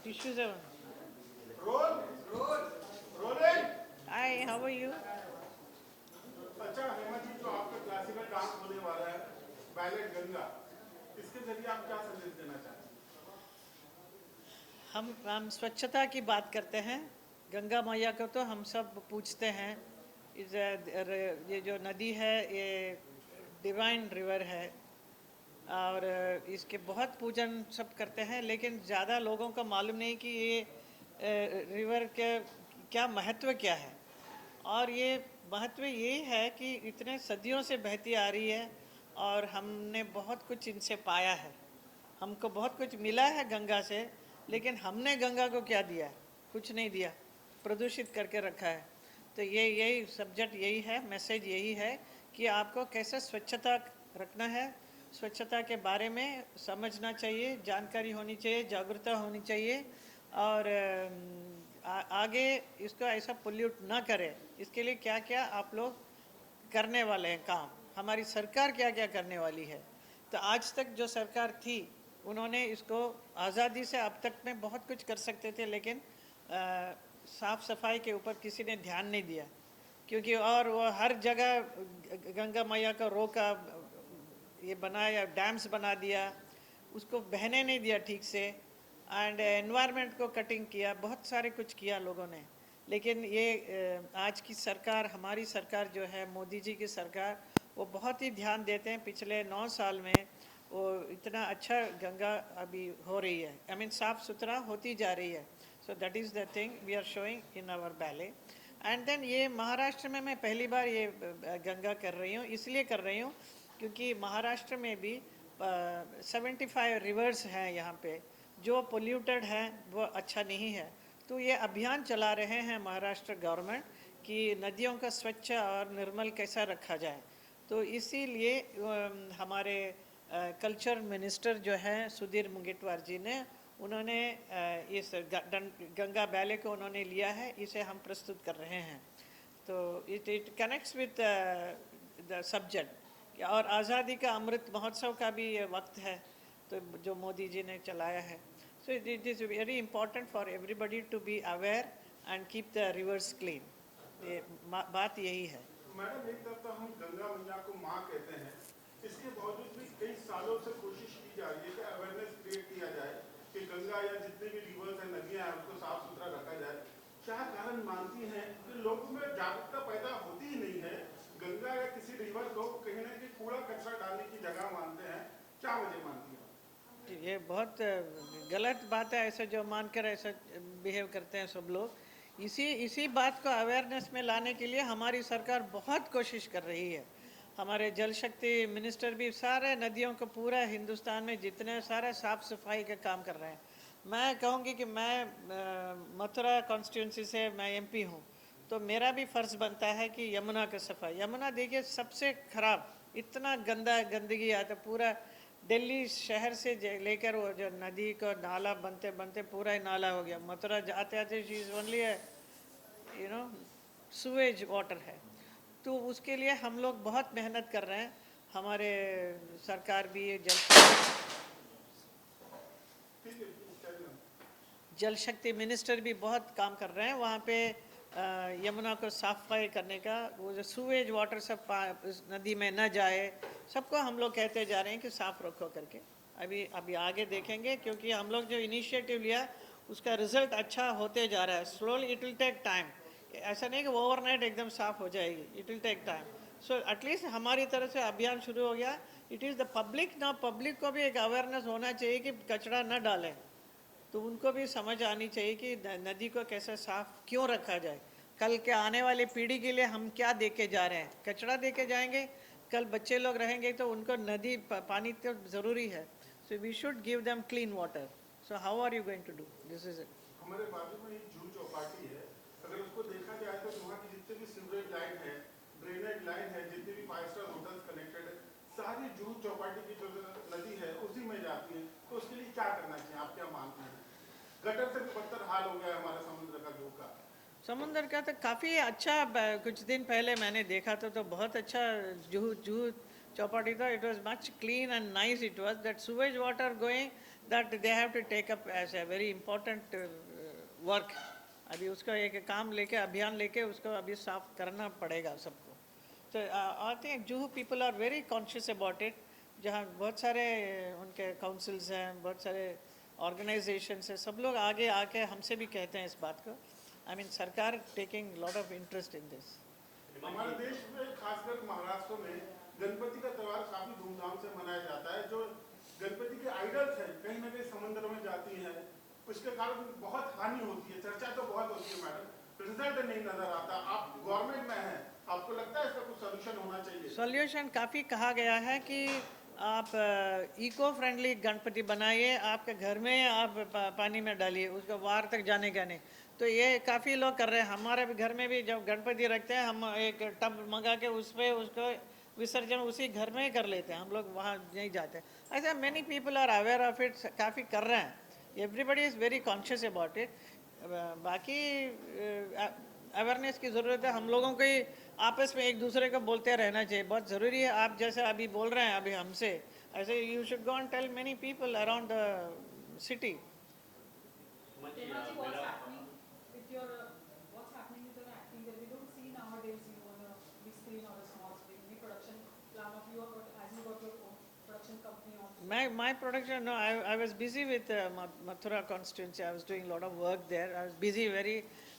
tissues are. Roll roll rolling. Hi, how are you? अच्छा हेमा जी, जो आपका क्लासिकल डांस होने वाला है बैलेट गंगा, इसके जरिए आप क्या संदेश देना चाहते हम स्वच्छता की बात करते हैं। गंगा मैया को तो हम सब पूछते हैं। ये जो नदी है ये डिवाइन रिवर है और इसके बहुत पूजन सब करते हैं, लेकिन ज़्यादा लोगों को मालूम नहीं कि ये रिवर के क्या महत्व क्या है। और ये महत्व यही है कि इतने सदियों से बहती आ रही है और हमने बहुत कुछ इनसे पाया है। हमको बहुत कुछ मिला है गंगा से, लेकिन हमने गंगा को क्या दिया? कुछ नहीं दिया, प्रदूषित करके रखा है। तो ये यही सब्जेक्ट यही है, मैसेज यही है कि आपको कैसे स्वच्छता रखना है, स्वच्छता के बारे में समझना चाहिए, जानकारी होनी चाहिए, जागरूकता होनी चाहिए और आगे इसको ऐसा पोल्यूट ना करें। इसके लिए क्या क्या आप लोग करने वाले हैं काम, हमारी सरकार क्या क्या करने वाली है। तो आज तक जो सरकार थी उन्होंने इसको आज़ादी से अब तक में बहुत कुछ कर सकते थे, लेकिन साफ़ सफाई के ऊपर किसी ने ध्यान नहीं दिया, क्योंकि और वो हर जगह गंगा मैया का रोका, ये बनाया, डैम्स बना दिया, उसको बहने नहीं दिया ठीक से, एंड एनवायरनमेंट को कटिंग किया, बहुत सारे कुछ किया लोगों ने। लेकिन ये आज की सरकार, हमारी सरकार जो है, मोदी जी की सरकार, वो बहुत ही ध्यान देते हैं। पिछले 9 साल में वो इतना अच्छा गंगा अभी हो रही है, आई मीन साफ़ सुथरा होती जा रही है। So that is the thing we are showing in our ballet. And then ये महाराष्ट्र में मैं पहली बार ये गंगा कर रही हूँ, इसलिए कर रही हूँ क्योंकि महाराष्ट्र में भी 75 रिवर्स हैं यहाँ पे जो पोल्यूटेड हैं, वो अच्छा नहीं है। तो ये अभियान चला रहे हैं महाराष्ट्र गवर्नमेंट कि नदियों का स्वच्छ और निर्मल कैसा रखा जाए। तो इसीलिए हमारे कल्चर मिनिस्टर जो हैं सुधीर मुंगेटवार जी ने, उन्होंने इस गंगा बैले को उन्होंने लिया है, इसे हम प्रस्तुत कर रहे हैं। तो it connects with the subject. और आज़ादी का अमृत महोत्सव का भी ये वक्त है, तो जो मोदी जी ने चलाया है। So it is very important for everybody to be aware and keep the rivers clean. ये बात यही है। हैं? मैडम, एक तरफ तो हम गंगा मैया को माँ कहते हैं, इसके बावजूद भी कई सालों से कोशिश की जा रही है कि अवेयरनेस क्रिएट किया जाए कि गंगा या जितने भी रिवर्स हैं, नदियाँ हैं, उसको साफ सुथरा रखा जाए। क्या कारण मानती हैं कि लोगों में जागरूकता पैदा होती ही नहीं है? गंगा या किसी रिवर को कहीं ना कहीं कूड़ा कचरा डालने की जगह मानते हैं, क्या वजह मानती है? ये बहुत गलत बात है, ऐसे जो मानकर ऐसा बिहेव करते हैं सब लोग। इसी बात को अवेयरनेस में लाने के लिए हमारी सरकार बहुत कोशिश कर रही है। हमारे जल शक्ति मिनिस्टर भी सारे नदियों को, पूरा हिंदुस्तान में जितने सारे साफ़ सफाई का काम कर रहे हैं। मैं कहूँगी कि मैं मथुरा कॉन्स्टिट्यूंसी से मैं एमपी हूँ, तो मेरा भी फ़र्ज़ बनता है कि यमुना का सफाई। यमुना देखिए सबसे ख़राब, इतना गंदगी आता, पूरा दिल्ली शहर से लेकर वो जो नदी को नाला बनते बनते पूरा ही नाला हो गया। मथुरा जाते आते she is only you know sewage water है। तो उसके लिए हम लोग बहुत मेहनत कर रहे हैं। हमारे सरकार भी जल शक्ति मिनिस्टर भी बहुत काम कर रहे हैं वहाँ पे यमुना को सफाई करने का। वो जो सूवेज वाटर सब इस नदी में न जाए, सबको हम लोग कहते जा रहे हैं कि साफ़ रखो करके। अभी आगे देखेंगे, क्योंकि हम लोग जो इनिशिएटिव लिया उसका रिजल्ट अच्छा होते जा रहा है। Slowly it will take time, ऐसा नहीं कि ओवरनाइट एकदम साफ़ हो जाएगी, it will take time. So at least हमारी तरफ से अभियान शुरू हो गया। इट इज़ द पब्लिक ना, पब्लिक को भी एक अवेयरनेस होना चाहिए कि कचरा न डालें। तो उनको भी समझ आनी चाहिए कि नदी को कैसे साफ क्यों रखा जाए। कल के आने वाली पीढ़ी के लिए हम क्या दे के जा रहे हैं? कचरा दे के जाएंगे, कल बच्चे लोग रहेंगे तो उनको नदी पानी तो ज़रूरी है। So we should give them clean water. So how are you going to do this? Is it. हमारे बाजू में एक जूह चौपाटी है, अगर उसको देखा जाए तो वहाँ की जितने भी सीवरेज लाइन है, ड्रेनेज लाइन है, जितने भी 5 स्टार होटल्स कनेक्टेड है, सारी जूह चौपाटी की जो नदी है उसी में जाती है। तो उसके लिए क्या करना चाहिए, आप क्या मानते हैं? गटर से भी बदतर हाल हो गया है हमारे समुद्र का, जूह का। समुंदर का तो काफ़ी अच्छा, कुछ दिन पहले मैंने देखा था तो बहुत अच्छा जूहू जूहू चौपाटी था। It was much clean and nice. It was that sewage water going, that they have to take up as a very important work. अभी उसका एक काम लेके अभियान लेके उसको अभी साफ करना पड़ेगा सबको. So I think Juhu people are very conscious about it. जहाँ बहुत सारे उनके councils हैं, बहुत सारे organizations हैं, सब लोग आगे आके हमसे भी कहते हैं इस बात को. I mean सरकार taking lot of interest in this. हमारे देश में खासकर महाराष्ट्र में गणपति का त्योहार काफी धूमधाम से मनाया जाता है। जो गणपति के आइडल्स हैं कहीं ना कहीं समुद्र में जाती हैं, उसके कारण बहुत हानि होती है। चर्चा तो बहुत होती है मैडम, रिजल्ट नहीं नजर आता। आप गवर्नमेंट में हैं, आपको लगता है इसका कुछ सोल्यूशन होना चाहिए? सोल्यूशन काफ़ी कहा गया है कि आप इको फ्रेंडली गणपति बनाइए, आपके घर में आप पानी में डालिए, उसको बाहर तक जाने का नहीं. तो ये काफ़ी लोग कर रहे हैं. हमारे भी घर में भी जब गणपति रखते हैं हम एक टब मंगा के उस पर उसको विसर्जन उसी घर में ही कर लेते हैं, हम लोग वहाँ नहीं जाते. ऐसा many people are aware of it, काफ़ी कर रहे हैं. Everybody is very conscious about it. बाकी अवेयरनेस की ज़रूरत है. हम लोगों को ही आपस में एक दूसरे को बोलते रहना चाहिए, बहुत ज़रूरी है. आप जैसे अभी बोल रहे हैं अभी हमसे, ऐसे you should go and tell many people around the city. What's happening with your what's happening with your acting that we don't see nowadays you on a big screen or a small screen? Any production plan of you or as you got your own production company also? My production, no, I was busy with Mathura constituency. I was doing a lot of work there. I was busy, very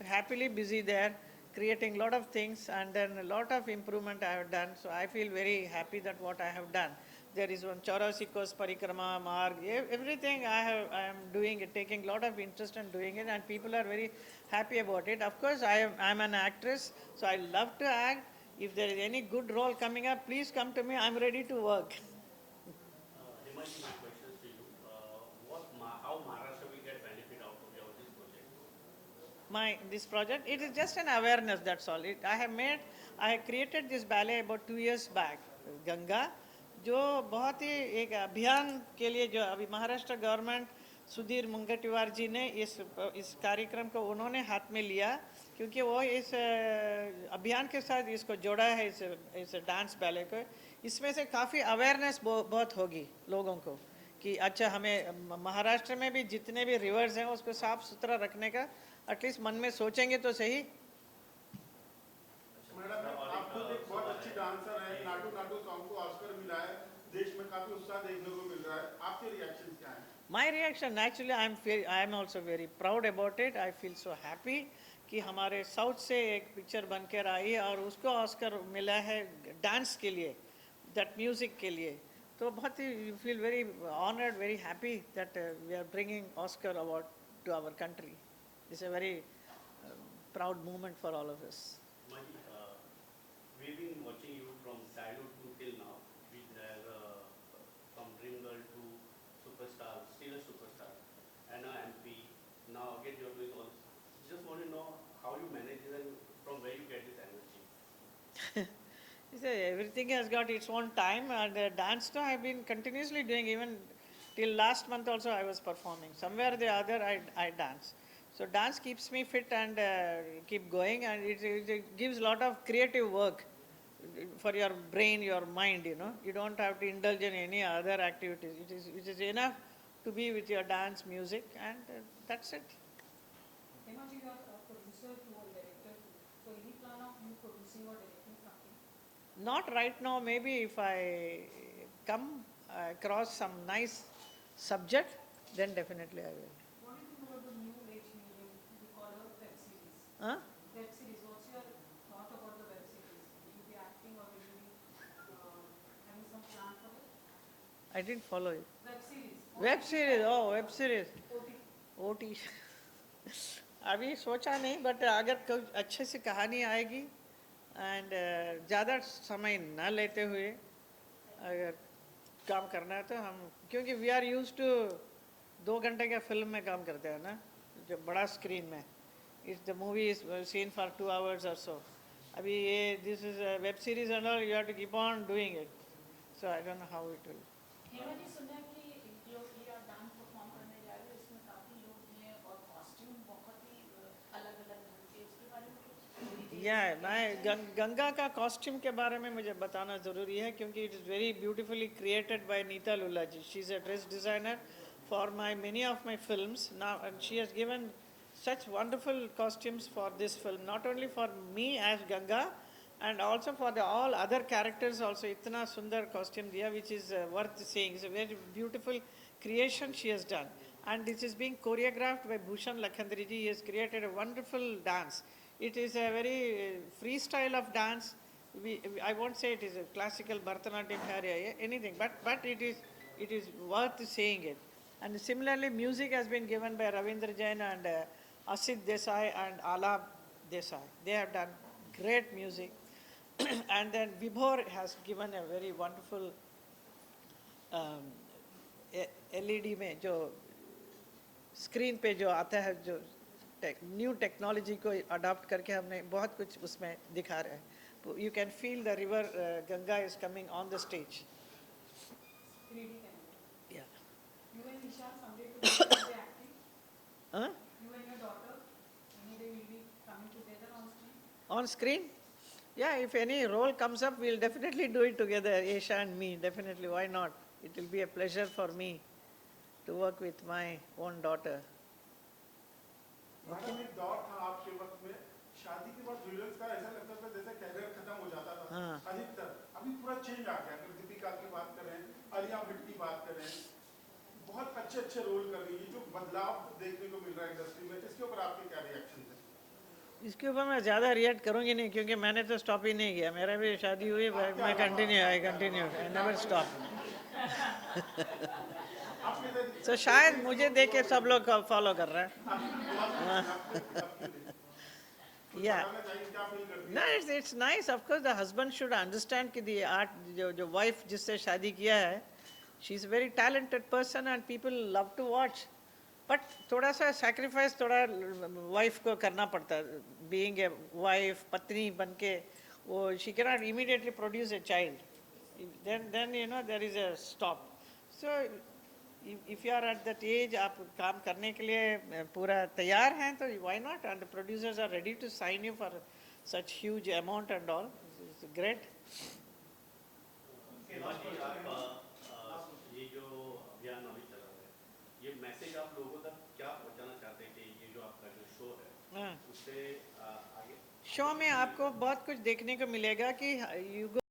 happily busy there, creating a lot of things, and then a lot of improvement I have done. So I feel very happy that what I have done. There is one Chaurasi Kos Parikrama Marg, everything I am doing it, taking a lot of interest in doing it, and people are very happy about it. Of course, I'm an actress, so I love to act. If there is any good role coming up, please come to me. I'm ready to work. Himanshu, my question is to you. How Maharashtra will get benefit out of this project? This project, it is just an awareness, that's all. I have created this ballet about 2 years back, Ganga, जो बहुत ही एक अभियान के लिए जो अभी Maharashtra government Sudhir Mungantiwar जी ने इस कार्यक्रम को उन्होंने हाथ में लिया, क्योंकि वो इस अभियान के साथ इसको जोड़ा है, इस डांस बैले को. इसमें से काफ़ी अवेयरनेस बहुत होगी लोगों को कि अच्छा हमें महाराष्ट्र में भी जितने भी रिवर्स हैं उसको साफ सुथरा रखने का एटलीस्ट मन में सोचेंगे तो सही. मैडम, आप खुद एक बहुत अच्छी डांसर हैं, नाटू नाटू सॉन्ग को ऑस्कर मिला है, देश में काफी उत्साह देखने को मिल रहा है, आपके रिएक्शन क्या हैं? My reaction, actually, I am also very proud about it. I feel so happy कि हमारे साउथ से एक पिक्चर बनकर आई और उसको ऑस्कर मिला है डांस के लिए, दैट म्यूजिक के लिए. तो बहुत ही you feel very honoured, very happy that we are bringing Oscar award to our country. It's a very proud moment for all of us. We've been watching you from childhood to till now, from dream girl to superstar, still a superstar, and now MP. Now again you're doing all. Just want to know how you manage it and from where you get this energy. Everything has got its own time, and dance too I have been continuously doing. Even till last month also I was performing. Somewhere or the other I dance. So dance keeps me fit and keep going, and it gives a lot of creative work for your brain, your mind, you know. You don't have to indulge in any other activities. It is enough to be with your dance, music, and that's it. Himanshu, you are a producer too, a director too. So any plan of you producing or directing something? Not right now. Maybe if I come across some nice subject, then definitely I will. What do you think about the new age medium we call a web series? Huh? Web series, what's your thought about the web series? Will you be acting or will you be having some plan for it? I didn't follow it. Web series. Web series, oh, web series. OT. OT. अभी सोचा नहीं, but अगर कोई अच्छे से कहानी आएगी and ज़्यादा समय न लेते हुए अगर काम करना है तो हम, क्योंकि वी आर यूज टू 2 घंटे के फिल्म में काम करते हैं ना, जो बड़ा स्क्रीन में. It's the movie is seen for 2 hours और सो. अभी ये this is web series and all, you have to keep on doing it. So I don't know how it will. Hema ji, सुना कि जो ये आप डांस परफॉर्म करने जा रहे हो इसमें काफ़ी लोग हैं और कॉस्ट्यूम बहुत ही अलग-अलग ढंग के, उसके बारे में कुछ या मैं गंगा का कॉस्ट्यूम के बारे में मुझे बताना ज़रूरी है, क्योंकि it is very beautifully created by Neeta Lulla ji. She is a dress designer for many of my films now, and she has given such wonderful costumes for this film, not only for me as Ganga, and also for all other characters also. Itna sundar costume diya, which is worth seeing. It's a very beautiful creation she has done, and this is being choreographed by Bhushan Lakhandri ji. He has created a wonderful dance. It is a very free style of dance. I won't say it is a classical Bharatanatyam anything, but it is worth seeing it. And similarly, music has been given by Ravindra Jain and Asit Desai and Alap Desai. They have done great music. And then Vibhor has given a very wonderful LED में जो screen पे जो आता है, जो new technology को adopt करके हमने बहुत कुछ उसमें दिखा रहे हैं. You can feel the river Ganga is coming on the stage. 3D camera. Yeah. You and Nishan someday could be acting. Huh? You and your daughter, any day will be coming together on screen. On screen? Yeah, if any role comes up, we'll definitely do it together, Aisha and me, definitely, why not? It will be a pleasure for me to work with my own daughter. Madam एक दौर था आपके वक्त में शादी के बाद villains का ऐसा लगता था जैसे कैरियर खत्म हो जाता था. हाँ. अधिकतर अभी पूरा चेंज आ गया. अगर दीपिका की बात करें, आलिया भट्ट की बात करें, बहुत अच्छे अच्छे रोल कर रही है. जो बदलाव देखने को मिल रहा है इंडस्ट्री में, इसके ऊपर आपके क्या रिएक्शन है? इसके ऊपर मैं ज़्यादा रिएक्ट करूँगी नहीं, क्योंकि मैंने तो स्टॉप ही नहीं किया. मेरा भी शादी हुई, मैं कंटिन्यू, आई नेवर स्टॉप. तो शायद मुझे देख के सब लोग फॉलो कर रहे हैं. Yeah. No, it's nice. Of course, the husband should understand कि the art, जो wife जिससे शादी किया है, she's a very talented person and people love to watch. But थोड़ा सा sacrifice थोड़ा wife को करना पड़ता है. Being a wife, पत्नी बन के, वो she cannot immediately produce a child. Then you know there is a stop. So if you are at that age, आप काम करने के लिए पूरा तैयार हैं, तो why not? And the producers are ready to sign you for such huge amount and all. It's great. सेवा जी, आप ये जो अभियान अभी चला रहे हैं, ये मैसेज आप लोगों तक क्या पहुंचाना चाहते हैं कि ये जो आपका जो शो है, उससे आगे शो में आपको बहुत कुछ देखने को मिलेगा कि you